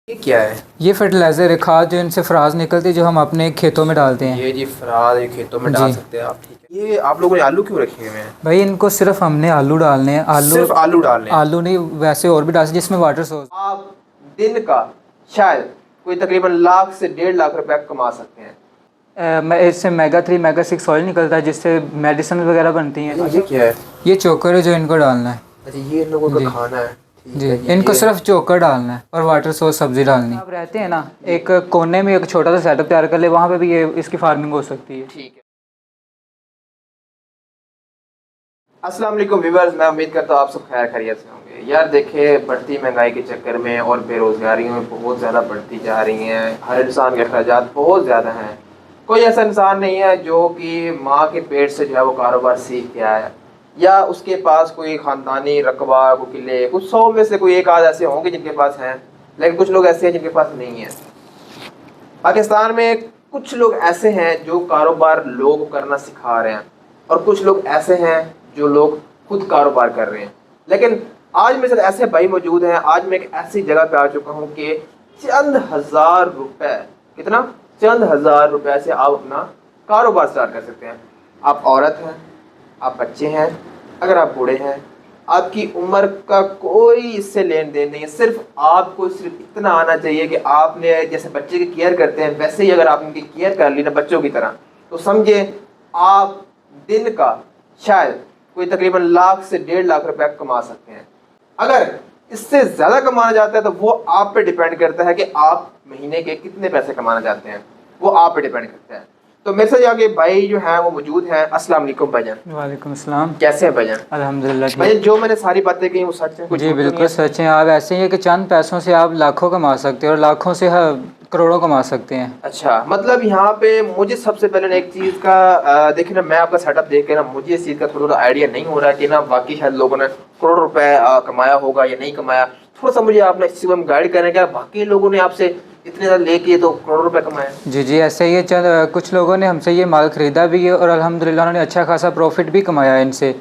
یہ کیا ہے؟ یہ فرٹیلائزر ہے، کھاد جو ان سے فراز نکلتی ہے جو ہم اپنے کھیتوں میں ڈالتے ہیں۔ یہ جی فراز کھیتوں میں ڈال سکتے ہیں آپ، ٹھیک ہے۔ یہ آپ لوگوں نے آلو کیوں رکھے ہوئے ہیں؟ بھائی ان کو صرف ہم نے آلو ڈالنے ہیں، صرف آلو ڈالنے ہیں؟ آلو نہیں، ویسے اور بھی ڈال جس میں واٹر سورس۔ آپ دن کا شاید کوئی تقریباً 1 سے 1.5 لاکھ روپے کما سکتے ہیں۔ اس سے میگا 3 میگا 6 آئل نکلتا ہے جس سے میڈیسن وغیرہ بنتی ہیں۔ یہ کیا ہے؟ یہ چوکر ہے جو ان کو ڈالنا ہے۔ اچھا، یہ ان لوگوں کا کھانا ہے؟ جی، ان کو صرف چوکر ڈالنا ہے اور واٹر سورس سبزی ڈالنی۔ آپ رہتے ہیں نا، ایک کونے میں ایک چھوٹا سا سیٹ اپ تیار کر لے، وہاں پہ بھی یہ اس کی فارمنگ ہو سکتی ہے۔ ٹھیک ہے۔ السلام علیکم ویورز، میں امید کرتا ہوں آپ سب خیر خیریت سے ہوں گے۔ یار دیکھیں، بڑھتی مہنگائی کے چکر میں اور بے روزگاریوں میں بہت زیادہ بڑھتی جا رہی ہیں۔ ہر انسان کے اخراجات بہت زیادہ ہیں۔ کوئی ایسا انسان نہیں ہے جو کہ ماں کے پیٹ سے جو ہے وہ کاروبار سیکھ کے آیا ہے، یا اس کے پاس کوئی خاندانی رقبہ کو قلعے، کچھ 100 میں سے کوئی ایک آدھ ایسے ہوں گے جن کے پاس ہیں، لیکن کچھ لوگ ایسے ہیں جن کے پاس نہیں ہیں۔ پاکستان میں کچھ لوگ ایسے ہیں جو کاروبار لوگ کرنا سکھا رہے ہیں، اور کچھ لوگ ایسے ہیں جو لوگ خود کاروبار کر رہے ہیں۔ لیکن آج میرے ساتھ ایسے بھائی موجود ہیں۔ آج میں ایک ایسی جگہ پہ آ چکا ہوں کہ چند ہزار روپے، کتنا؟ چند ہزار روپے سے آپ اپنا کاروبار سٹارٹ کر سکتے ہیں۔ آپ عورت ہیں، آپ بچے ہیں، اگر آپ بوڑھے ہیں، آپ کی عمر کا کوئی اس سے لین دین نہیں ہے۔ صرف آپ کو صرف اتنا آنا چاہیے کہ آپ نے جیسے بچے کی کیئر کرتے ہیں ویسے ہی اگر آپ ان کی کیئر کر لی نا بچوں کی طرح، تو سمجھے آپ دن کا شاید کوئی تقریباً 1 سے 1.5 لاکھ روپے کما سکتے ہیں۔ اگر اس سے زیادہ کمانا چاہتا ہے تو وہ آپ پہ ڈیپینڈ کرتا ہے کہ آپ مہینے کے کتنے پیسے کمانا چاہتے ہیں، وہ آپ پہ ڈیپینڈ کرتا ہے۔ تو میرے سے آگے بھائی جو ہیں وہ موجود ہیں۔ السلام علیکم بھائی جان۔ وعلیکم السلام۔ کیسے ہیں بھائی جان؟ الحمدللہ بھائی جو میں نے ساری باتیں کہی وہ سچ ہیں؟ جی بالکل سچ ہیں۔ آپ ایسے ہی ہے کہ چند پیسوں سے آپ لاکھوں کما سکتے ہیں اور لاکھوں سے کروڑوں کما سکتے ہیں۔ اچھا، مطلب یہاں پہ مجھے سب سے پہلے ایک چیز کا دیکھیں نا، میں آپ کا سیٹ اپ دیکھ کے نا مجھے اس چیز کا تھوڑا آئیڈیا نہیں ہو رہا کہ نا باقی شاید لوگوں نے کروڑ روپے کمایا ہوگا یا نہیں کمایا۔ تھوڑا سا مجھے آپ نے اس چیز میں گائیڈ کریں کہ باقی لوگوں نے آپ سے اتنے زیادہ لے کے تو کروڑ روپے کمائے؟ جی ایسے ہی ہے، کچھ لوگوں نے ہم سے یہ مال خریدا بھی ہے اور الحمدللہ انہوں نے اچھا خاصا پروفٹ بھی کمایا ہے ان سے۔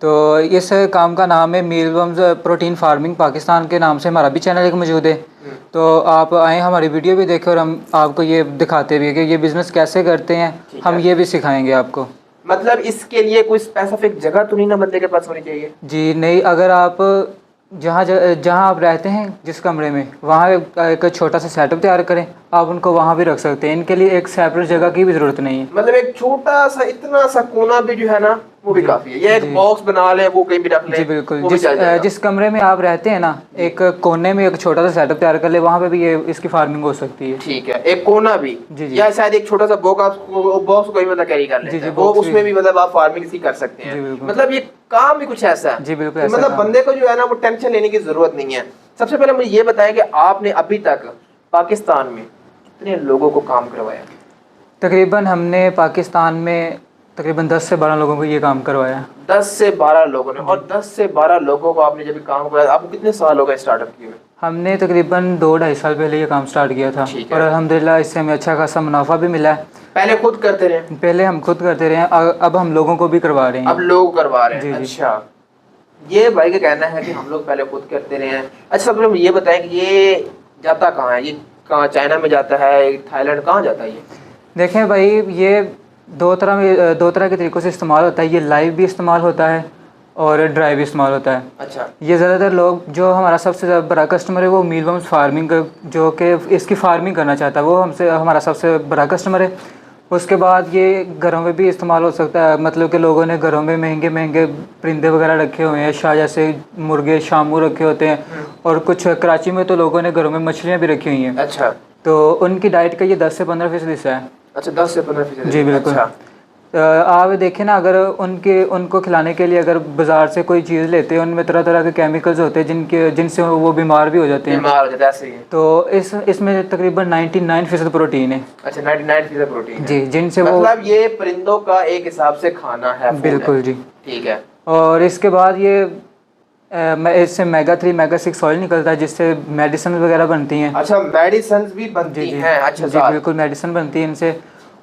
تو اس کام کا نام ہے میل ورمز پروٹین فارمنگ پاکستان کے نام سے ہمارا بھی چینل ایک موجود ہے۔ تو آپ آئیں، ہماری ویڈیو بھی دیکھیں اور ہم آپ کو یہ دکھاتے بھی ہیں کہ یہ بزنس کیسے کرتے ہیں، ہم یہ بھی سکھائیں گے آپ کو۔ مطلب اس کے لیے کوئی اسپیسیفک جگہ تو نہیں نا بندے کے پاس ہونی چاہیے؟ جی نہیں، اگر آپ جہاں آپ رہتے ہیں جس کمرے میں، وہاں ایک چھوٹا سا سیٹ اپ تیار کریں، آپ ان کو وہاں بھی رکھ سکتے ہیں۔ ان کے لیے ایک سیپریٹ جگہ کی بھی ضرورت نہیں ہے۔ مطلب ایک چھوٹا سا اتنا سا کونا بھی جو ہے نا وہ بھی کافی ہے، یا ایک باکس بنا لیں وہ کہیں بھی رکھ لیں؟ جی بالکل، جس کمرے میں آپ رہتے ہیں نا، ایک کونے میں ایک چھوٹا سا سیٹ اپ تیار کر لیں، وہاں پہ بھی یہ اس کی فارمنگ ہو سکتی ہے۔ ٹھیک ہے، ایک کونا بھی، یا شاید ایک چھوٹا سا باکس کو بھی مطلب کیری کر لیں، وہ اس میں بھی مطلب آپ فارمنگ اسی کر سکتے ہیں۔ مطلب یہ کام بھی کچھ ایسا ہے، جی بالکل، مطلب بندے کو جو ہے نا وہ ٹینشن لینے کی ضرورت نہیں ہے۔ سب سے پہلے مجھے یہ بتائیں کہ آپ نے ابھی تک پاکستان میں کتنے لوگوں کو کام کروایا؟ تقریباً ہم نے پاکستان میں تقریباً 10 سے 12 لوگوں کو یہ کام کروایا۔ 10 سے 12 لوگوں نے؟ اور 10 سے 12 لوگوں کو آپ نے جب کام کروایا، آپ کو کتنے سال ہو گئے اسٹارٹ اپ کیے ہوئے؟ ہم نے تقریباً 2-2.5 سال پہلے یہ کام سٹارٹ کیا تھا، اور الحمدللہ اس سے ہمیں اچھا خاصا منافع بھی ملا ہے۔ پہلے خود کرتے رہے؟ پہلے ہم خود کرتے رہے ہیں، اب ہم لوگوں کو بھی کروا رہے ہیں۔ اب لوگ کروا رہے ہیں؟ جی اچھا، یہ بھائی کا کہنا ہے کہ ہم لوگ پہلے خود کرتے رہے ہیں۔ اچھا سب یہ بتائیں کہ یہ جاتا کہاں ہے؟ یہ کہاں، چائنا میں جاتا ہے، تھائی لینڈ، کہاں جاتا ہے یہ؟ دیکھیں بھائی، یہ دو طرح کے طریقوں سے استعمال ہوتا ہے۔ یہ لائیو بھی استعمال ہوتا ہے اور ڈرائی بھی استعمال ہوتا ہے۔ اچھا، یہ زیادہ تر لوگ، جو ہمارا سب سے بڑا کسٹمر ہے وہ میل ورمز فارمنگ، جو کہ اس کی فارمنگ کرنا چاہتا ہے، وہ ہمارا سب سے بڑا کسٹمر ہے۔ اس کے بعد یہ گھروں میں بھی استعمال ہو سکتا ہے، مطلب کہ لوگوں نے گھروں میں مہنگے پرندے وغیرہ رکھے ہوئے ہیں، جیسے مرغے شامو رکھے ہوتے ہیں، اور کچھ کراچی میں تو لوگوں نے گھروں میں مچھلیاں بھی رکھی ہوئی ہیں۔ اچھا، تو ان کی ڈائٹ کا یہ 10 سے 15% حصہ ہے۔ اچھا، 10 سے 15%؟ جی بالکل۔ آپ دیکھیں نا، اگر ان کو کھلانے کے لیے اگر بازار سے کوئی چیز لیتے ہیں، ان میں طرح طرح کے کیمیکلز ہوتے ہیں جن سے وہ بیمار بھی ہو جاتے ہیں۔ بیمار ہو جاتے ہیں ایسے ہی؟ تو اس میں تقریباً 99% پروٹین ہے۔ اچھا، 99% پروٹین؟ جی، جن سے مطلب یہ پرندوں کا ایک حساب سے کھانا ہے؟ بالکل جی، ٹھیک ہے۔ اور اس کے بعد یہ اس سے میگا 3 میگا 6 آئل نکلتا ہے جس سے میڈیسن وغیرہ بنتی ہیں۔ اچھا، میڈیسنز بھی بنتی ہیں؟ اچھا جی بالکل، میڈیسن بنتی ہے ان سے۔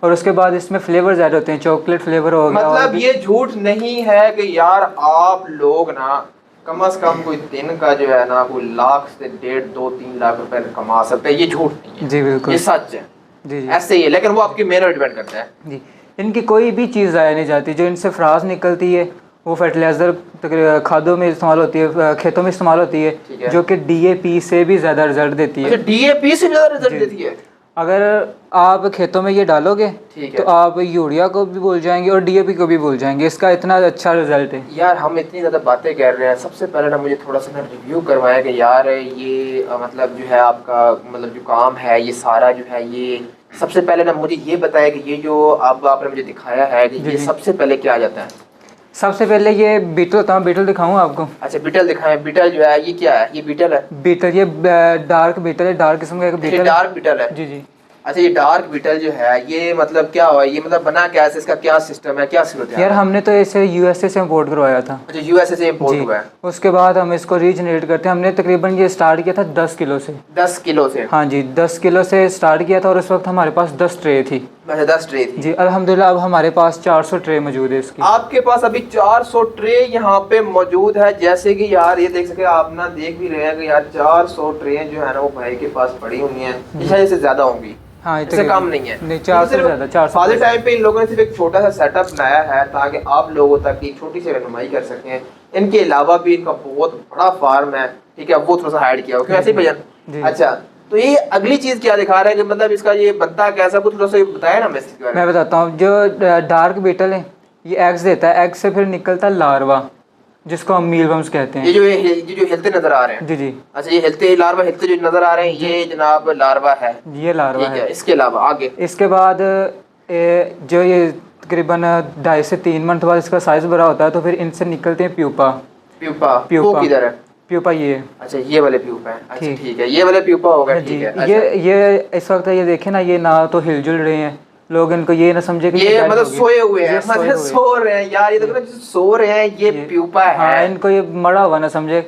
اور اس کے بعد اس میں فلیورز ایڈ ہوتے ہیں، چاکلیٹ فلیور ہو گیا۔ مطلب یہ جھوٹ نہیں ہے کہ یار آپ لوگ نا कम से कम कोई दिन का जो है ना कोई लाख से 1.5, 2, 3 लाख रुपए कमा सकता है, ये झूठ नहीं है जी बिल्कुल, ये सच है। जी जी ऐसे ही है, लेकिन वो आपकी मेहनत पर डिपेंड करता है। जी। इनकी कोई भी चीज़ ज़ाया नहीं जाती, जो इनसे फ्रास निकलती है वो फर्टिलाइज़र खादों में इस्तेमाल होती है, खेतों में इस्तेमाल होती ठीक है, है। जो कि DAP से भी ज़्यादा रिजल्ट देती है। अच्छा, DAP से ज़्यादा रिजल्ट जी। देती है? अगर आप खेतों में ये डालोगे ठीक है। तो आप यूरिया को भी भूल जाएंगे और DAP को भी भूल जाएंगे, इसका इतना अच्छा रिजल्ट है। यार हम इतनी ज़्यादा बातें कर रहे हैं, सबसे पहले ना मुझे थोड़ा सा ना रिव्यू करवाया कि यार ये मतलब जो है आपका मतलब जो काम है ये सारा जो है ये, सबसे पहले ना मुझे ये बताया कि ये जो अब आपने मुझे दिखाया है कि जी, ये जी। सबसे पहले क्या आ जाता है? सबसे पहले ये बीटल होता है, बीटल दिखाऊँ आपको? अच्छा बीटल दिखाएं। बीटल जो है ये क्या है? ये बीटल है? बीटल, ये डार्क बीटल है, डार्क किस्म का एक ये बीटल है। डार्क बीटल है? जी जी। अच्छा ये डार्क बीटल जो है ये मतलब क्या हुआ, ये मतलब बना क्या है, इसका क्या सिस्टम है, क्या सूरत है? यार हमने तो इसे USA से इम्पोर्ट करवाया था। अच्छा USA से इम्पोर्ट जी। हुआ है? उसके बाद हम इसको रीजनरेट करते हैं। हमने तकरीबन ये स्टार्ट किया था 10 किलो से। 10 किलो से? हाँ जी, 10 किलो से स्टार्ट किया था और उस वक्त हमारे पास 10 ट्रे थी। अच्छा 10 ट्रे थी? जी अल्हम्दुलिल्लाह अब हमारे पास 400 ट्रे मौजूद है इसकी। आपके पास अभी 400 ट्रे यहाँ पे मौजूद है, जैसे कि यार ये देख सके आप ना, देख भी रहे हैं कि यार 400 ट्रे जो है ना वो भाई के पास पड़ी हुई हैं। ये शायद इससे ज्यादा होंगी, हाँ इससे कम नहीं है। नहीं, 400 से ज़्यादा, 400। फादर टाइम पे इन लोगों ने सिर्फ एक छोटा सा सेटअप बनाया है ताकि आप लोगों तक एक छोटी सी रहनुमाई कर सकें। इनके अलावा भी इनका बहुत बड़ा फार्म है, ठीक है, वो थोड़ा सा हाइड किया हो क्यों ऐसे ही भजन। अच्छा तो ये अगली चीज क्या दिखा रहा है कि मतलब इसका ये बनता कैसा, कुछ थोड़ा सा बताया ना मैसेज के बारे में। मैं बताता हूँ, जो डार्क बीटल है ये एग्स देता है, एग से फिर निकलता है लार्वा जिसको हम मीलवर्म्स कहते हैं। ये जो हिलते नजर आ रहे हैं? जी जी। अच्छा ये हिलते लार्वा, हिलते जो नजर आ रहे हैं ये जनाब लार्वा है? ये लार्वा ठीक है। इसके अलावा आगे? इसके बाद जो ये तकरीबन 2.5 से 3 मंथ बाद इसका साइज़ बड़ा होता है तो फिर इनसे निकलते हैं प्यूपा। प्यूपा? प्यूपा किधर है? प्यूपा ये। अच्छा ये वाले प्यूपा है? अच्छा ठीक। ठीक है, ये वाले प्यूपा होगा, जी ठीक है। ये इस वक्त ये देखें ना, ये ना तो हिलजुल रहे हैं, लोग इनको ये ना समझे कि ये dead मतलब हो गए। सोए हुए हैं, ये सोए मतलब हुए। सो रहे हैं यार, ये देखो ना सो रहे हैं, ये प्यूपा हाँ है। इनको ये मरा हुआ ना समझे।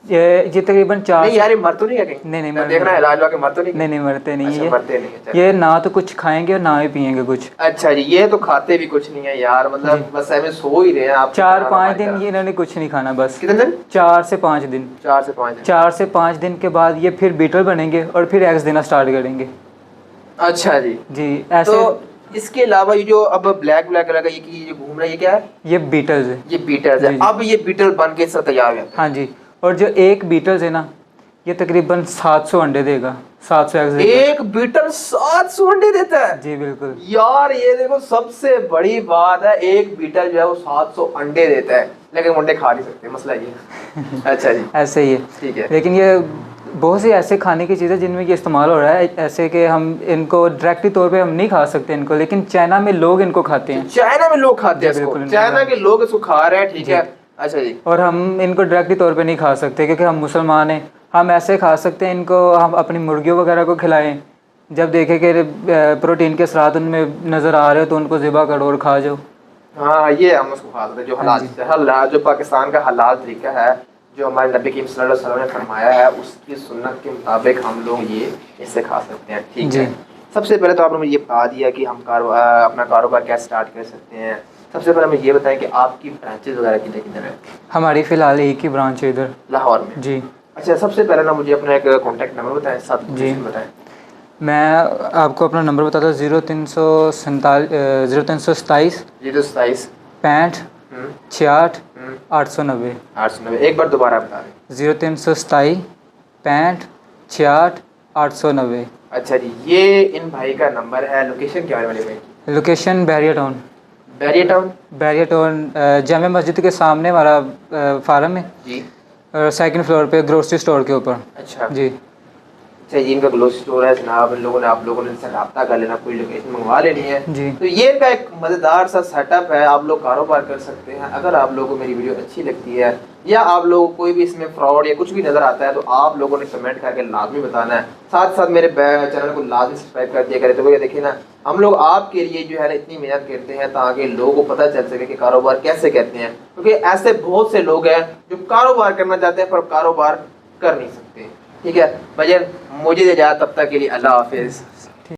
ये तकरीबन 4 नहीं यार ये मर तो नहीं है कहीं? नहीं मैं देख रहा है इलाज वाके मर तो नहीं? नहीं मरते नहीं। अच्छा, ये मरते नहीं है, चलो। ये ना तो कुछ खाएंगे और ना ही पियेंगे कुछ। अच्छा जी, ये तो खाते भी कुछ नहीं है यार, मतलब बस ऐसे सो ही रहे हैं आप। 4-5 दिन ये इन्होंने कुछ नहीं खाना बस। कितने दिन? 4 से 5 दिन। 4 से 5 दिन? 4 से 5 दिन के बाद ये फिर बीटल बनेंगे और फिर एग्स देना स्टार्ट करेंगे। अच्छा जी। जी ऐसे। तो इसके अलावा ये जो अब ब्लैक ब्लैक कलर का ये जो घूम रहा है ये क्या है? ये बीटल्स है। ये बीटल्स है। जी, जी। अब ये बीटल बन के सब तैयार हो जाता है? हाँ जी। और जो एक बीटल्स है ना ये तकरीबन 700 अंडे देगा, 700 एग्स देगा। एक बीटल 700 अंडे देता है? जी बिल्कुल। यार ये देखो सबसे बड़ी बात है, एक बीटल जो है वो 700 अंडे देता है, लेकिन अंडे खा नहीं सकते, मसला ये है। अच्छा जी ऐसे ही है। ठीक है। लेकिन ये बहुत सी ऐसे खाने की चीज़ें जिनमें ये इस्तेमाल हो रहा है, ऐसे कि हम इनको डायरेक्टली तौर पे हम नहीं खा सकते इनको, लेकिन चाइना में लोग इनको खाते हैं। चाइना में लोग खाते हैं जी, इसको? बिल्कुल, चाइना के लोग इसको खा रहे हैं, ठीक है। अच्छा जी। और हम इनको डायरेक्टली तौर पे नहीं खा सकते क्योंकि हम मुसलमान हैं। हम ऐसे खा सकते हैं इनको, हम अपनी मुर्गियों वगैरह को खिलाएं, जब देखें कि प्रोटीन के असरात उनमें नज़र आ रहे हो तो उनको ज़िबा करो और खा जाओ। हाँ ये हम उसको खा सकते हैं, जो हलाल जो पाकिस्तान का हलाल तरीका है, जो हमारे नबी करीम सल्लल्लाहु अलैहि वसल्लम ने फरमाया है, उसकी सुन्नत के मुताबिक हम लोग ये इससे खा सकते हैं, ठीक है। सबसे पहले तो आपने मुझे ये बता दिया कि हम अपना कारोबार कैसे स्टार्ट कर सकते हैं। सबसे पहले हमें ये बताएं कि आपकी ब्रांचेज वगैरह किधर किधर है? हमारी फ़िलहाल एक ही ब्रांच है इधर, लाहौर में। जी। अच्छा सबसे पहले ना मुझे अपना एक कॉन्टैक्ट नंबर बताएं, साथ जी बताएं। मैं आपको अपना नंबर बताता हूँ 0327 027 65 66 890। 890 एक बार दोबारा बता दें। 0327 65 66 890। अच्छा जी, ये इन भाई का नंबर है। लोकेशन क्या है वाले भाई? Location Bairia town. Bairia town? Bairia town जामे मस्जिद के सामने हमारा फार्म है जी। और सेकंड फ्लोर पे ग्रोसरी स्टोर के ऊपर। अच्छा जी। अच्छा ये इनका ग्रोसरी स्टोर है जनाब, इन लोगों ने आप लोगों ने इनसे रब्ता कर लेना, कोई लोकेशन मंगवा लेनी है जी। तो ये इनका एक मज़ेदार सा सेटअप है, आप लोग कारोबार कर सकते हैं। अगर आप लोगों को मेरी वीडियो अच्छी लगती है या आप लोगों को कोई भी इसमें फ्रॉड या कुछ भी नज़र आता है तो आप लोगों ने कमेंट करके लाजमी बताना है। साथ साथ मेरे चैनल को लाजमी सब्सक्राइब कर दिया करें। तो ये देखिए ना, हम लोग आपके लिए जो है ना इतनी मेहनत करते हैं ताकि लोगों को पता चल सके कि कारोबार कैसे करते हैं, क्योंकि ऐसे बहुत से लोग हैं जो कारोबार करना चाहते हैं पर कारोबार कर नहीं सकते, ठीक है। भजन मुझे दे जा, तब तक के लिए अल्लाह हाफिज़।